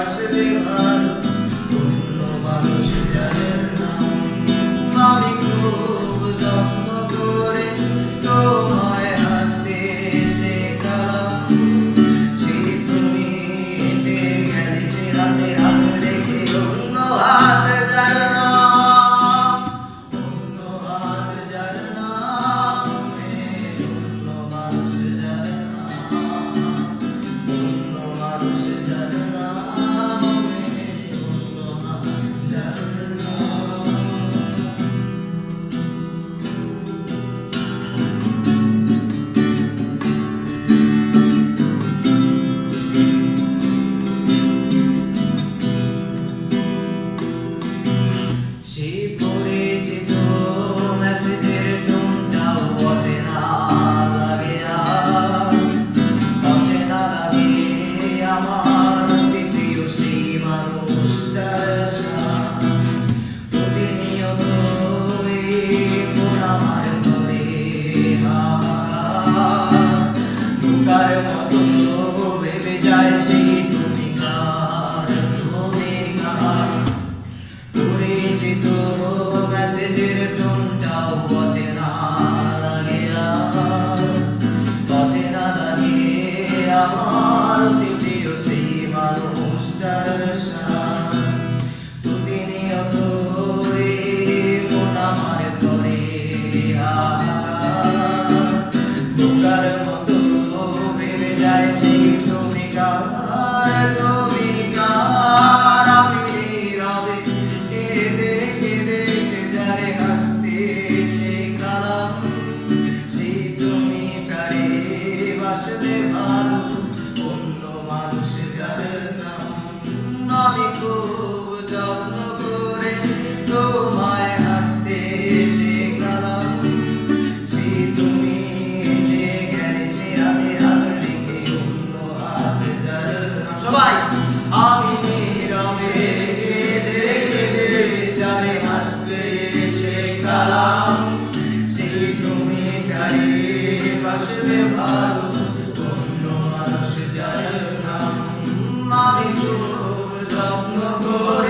বাসলে ভালো অন্য মানুষ জানে না। আমি খুব যত্ন করে তোমায় হাতে শেখালাম, সেই তুমি হেঁটে গেলে সে হাতে হাত রেখে অন্য হাত জানে না, অন্য হাত জানে না, অন্য মানুষ জানে না, অন্য মানুষ জানে না, অন্য হাত জানে না। সে পরিচিত মেসেজের টোনটাও অচেনা লাগে, অচেনা লাগে আমার অতি প্রিয় সেই মানুষটার সাথ। প্রতিনিয়ত এই মন আমার করে বোকার মতো ভেবে যায় সেই তুমি কার, তুমি কার। পরিচিত মেসেজের টোনটাও অচেনা লাগে, অচেনা লাগে আমার অতি প্রিয় সেই মানুষটার সাথ। প্রতিনিয়ত এই মন আমার করে বোকার মতো ভেবে যায় সেই তুমি কার, তুমি কার। আমি নীরবে কেঁদে কেঁদে যারে হাসতে শেখালাম, সেই তুমি তারে বাসলে ভালো অন্য মানুষ জানে না। আমি খুব যত্ন করে তোমায় হাতে শেখালাম, সেই তুমি হেঁটে গেলে সে হাতে হাত রেখে অন্য হাত জানে না। সবাই আমি নীরবে কেঁদে কেঁদে যারে হাসতে শেখালাম, সেই তুমি তারে বাসলে ভালো অন্য মানুষ জানে না। আমি খুব যত্ন করে